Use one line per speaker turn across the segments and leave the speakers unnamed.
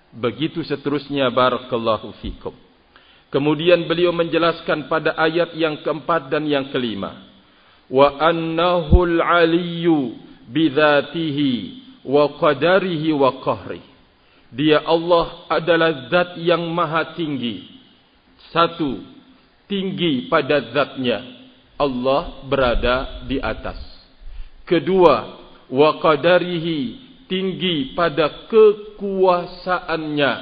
Begitu seterusnya, barakallahu fikum. Kemudian beliau menjelaskan pada ayat yang keempat dan yang kelima. Wa annahul aliyyu bidzatihi wa qadarihi wa qahri. Dia Allah adalah zat yang maha tinggi. Satu, tinggi pada zatnya. Allah berada di atas. Kedua, wa qadarihi, tinggi pada kekuasaannya,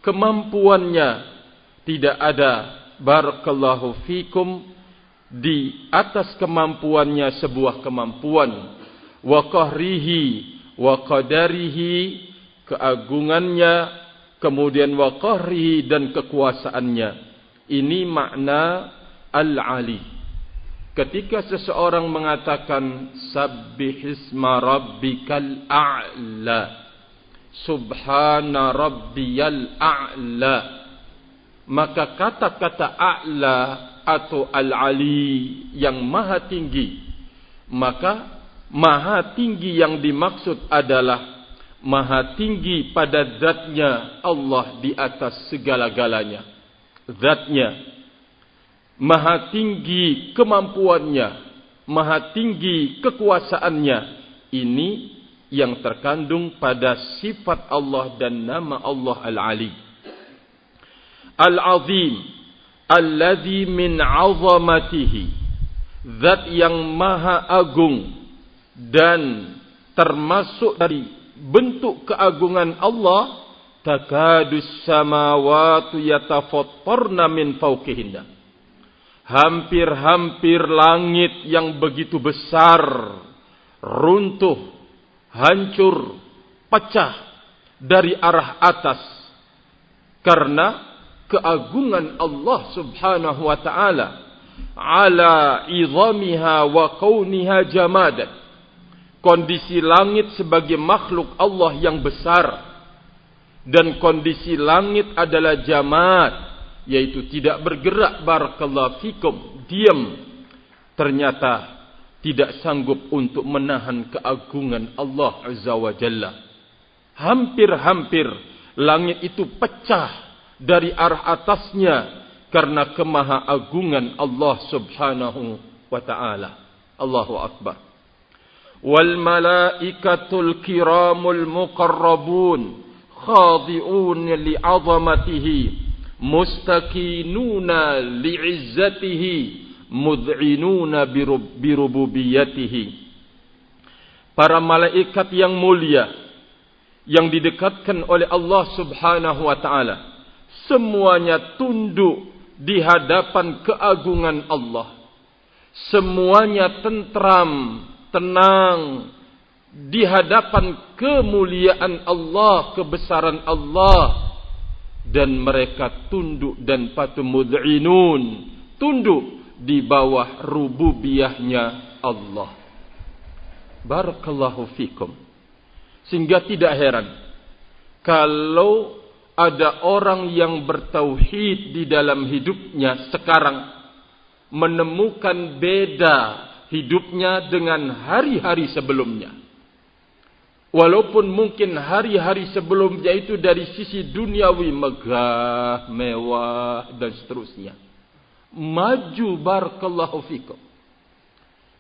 kemampuannya. Tidak ada, barakallahu fikum, di atas kemampuannya sebuah kemampuan. Wa qahrihi wa qadarihi, keagungannya, kemudian wa qahrihi, dan kekuasaannya. Ini makna al-ali. Ketika seseorang mengatakan sabbihisma rabbikal a'la, subhana rabbiyal a'la, maka kata-kata a'la atau al-ali yang maha tinggi, maka maha tinggi yang dimaksud adalah maha tinggi pada zatnya Allah di atas segala-galanya. Zatnya maha tinggi kemampuannya, maha tinggi kekuasaannya. Ini yang terkandung pada sifat Allah dan nama Allah Al-Ali. Al-Azim, alladzi min 'azamatihi, zat yang maha agung dan termasuk dari bentuk keagungan Allah, takadus samawati yatafattarna min fawqihinna. Hampir-hampir langit yang begitu besar runtuh, hancur, pecah dari arah atas karena keagungan Allah Subhanahu wa taala, ala idhamiha wa kauniha jamadan. Kondisi langit sebagai makhluk Allah yang besar, dan kondisi langit adalah jamad, yaitu tidak bergerak, barakallahu fikum, diam. Ternyata tidak sanggup untuk menahan keagungan Allah Azza wa Jalla. Hampir-hampir langit itu pecah dari arah atasnya karena kemahaagungan Allah Subhanahu wa taala. Allahu akbar. Wal malaikatul kiramul muqarrabun khadi'un li'azamatihi mustakinuna li'izzatihi mud'inuna birububiyatihi. Para malaikat yang mulia yang didekatkan oleh Allah Subhanahu wa taala, semuanya tunduk di hadapan keagungan Allah. Semuanya tentram, tenang di hadapan kemuliaan Allah, kebesaran Allah, dan mereka tunduk dan patuh, mud'inun, tunduk di bawah rububiyahnya Allah. Barakallahu fikum. Sehingga tidak heran kalau ada orang yang bertauhid di dalam hidupnya sekarang menemukan beda hidupnya dengan hari-hari sebelumnya. Walaupun mungkin hari-hari sebelumnya itu dari sisi duniawi megah, mewah, dan seterusnya, maju, barakallahu fikum.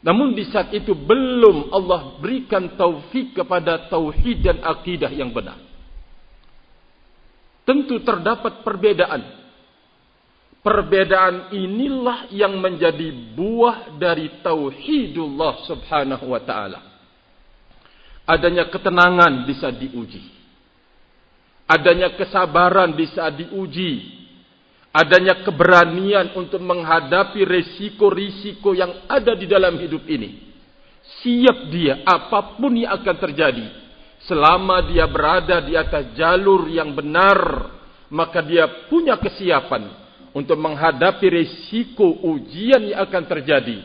Namun di saat itu belum Allah berikan taufik kepada tauhid dan akidah yang benar. Tentu terdapat perbedaan. Perbedaan inilah yang menjadi buah dari tauhidullah Subhanahu wa taala. Adanya ketenangan bisa diuji. Adanya kesabaran bisa diuji. Adanya keberanian untuk menghadapi risiko-risiko yang ada di dalam hidup ini. Siap dia apapun yang akan terjadi. Selama dia berada di atas jalur yang benar, maka dia punya kesiapan untuk menghadapi risiko ujian yang akan terjadi.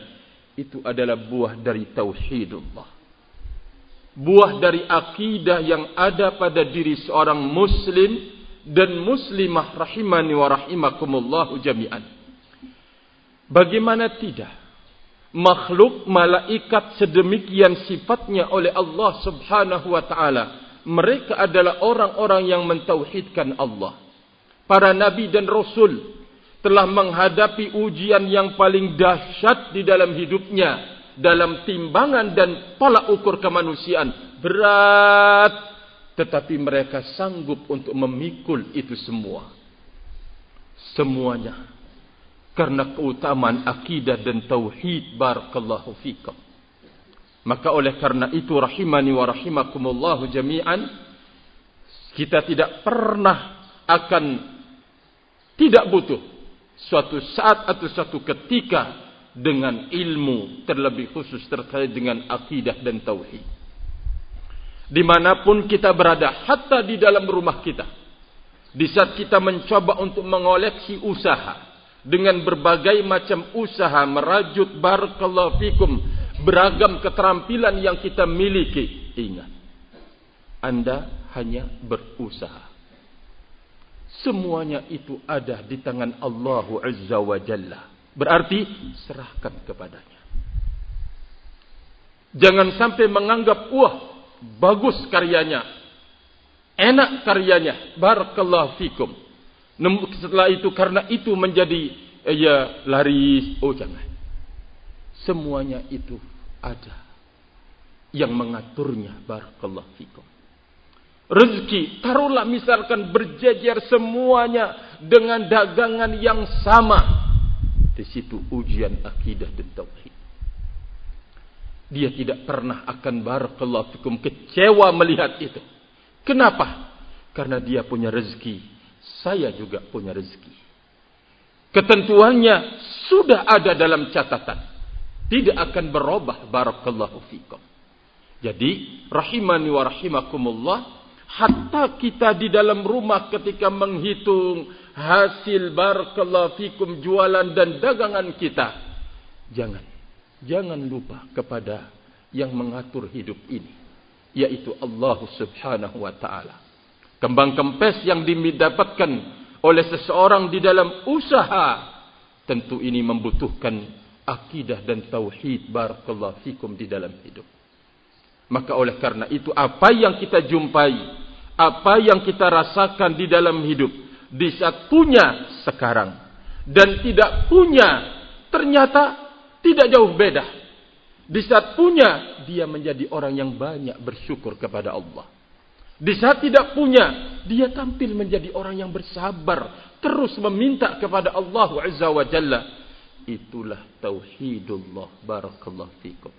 Itu adalah buah dari tauhidullah. Buah dari akidah yang ada pada diri seorang muslim dan muslimah rahimani wa rahimakumullahu jami'an. Bagaimana tidak? Makhluk malaikat sedemikian sifatnya oleh Allah Subhanahu wa taala, mereka adalah orang-orang yang mentauhidkan Allah. Para nabi dan rasul telah menghadapi ujian yang paling dahsyat di dalam hidupnya, dalam timbangan dan tolak ukur kemanusiaan. Berat, tetapi mereka sanggup untuk memikul itu semua. Semuanya karena keutamaan akidah dan tauhid. Barakallahu fikum. Maka oleh karena itu, rahimani wa rahimakumullahu jami'an, kita tidak pernah akan tidak butuh suatu saat atau suatu ketika dengan ilmu, terlebih khusus terkait dengan akidah dan tauhid. Dimanapun kita berada, hatta di dalam rumah kita, di saat kita mencoba untuk mengoleksi usaha dengan berbagai macam usaha, merajut, barakallahu fikum, beragam keterampilan yang kita miliki, ingat, Anda hanya berusaha. Semuanya itu ada di tangan Allah Azza wa Jalla. Berarti serahkan kepadanya. Jangan sampai menganggap, wah, bagus karyanya, enak karyanya, barakallahu fikum, setelah itu karena itu menjadi laris. Oh, jangan. Semuanya itu ada yang mengaturnya, barakallahu fikum. Rezeki, taruhlah misalkan berjejer semuanya dengan dagangan yang sama. Di situ ujian akidah dan tauhid. Dia tidak pernah akan, barakallahu fikum, kecewa melihat itu. Kenapa? Karena dia punya rezeki, saya juga punya rezeki. Ketentuannya sudah ada dalam catatan, tidak akan berubah, barakallahu fikum. Jadi, rahimani wa rahimakumullah, hatta kita di dalam rumah ketika menghitung hasil, barakallahu fikum, jualan dan dagangan kita, jangan lupa kepada yang mengatur hidup ini, yaitu Allah Subhanahu wa ta'ala. Kembang kempes yang didapatkan oleh seseorang di dalam usaha, tentu ini membutuhkan akidah dan tauhid, barakallahu fikum, di dalam hidup. Maka oleh karena itu, apa yang kita jumpai, apa yang kita rasakan di dalam hidup, di saat punya sekarang dan tidak punya, ternyata tidak jauh beda. Di saat punya, dia menjadi orang yang banyak bersyukur kepada Allah. Di saat tidak punya, dia tampil menjadi orang yang bersabar, terus meminta kepada Allah Azza wa Jalla. Itulah tauhidullah, barakallahu fikum.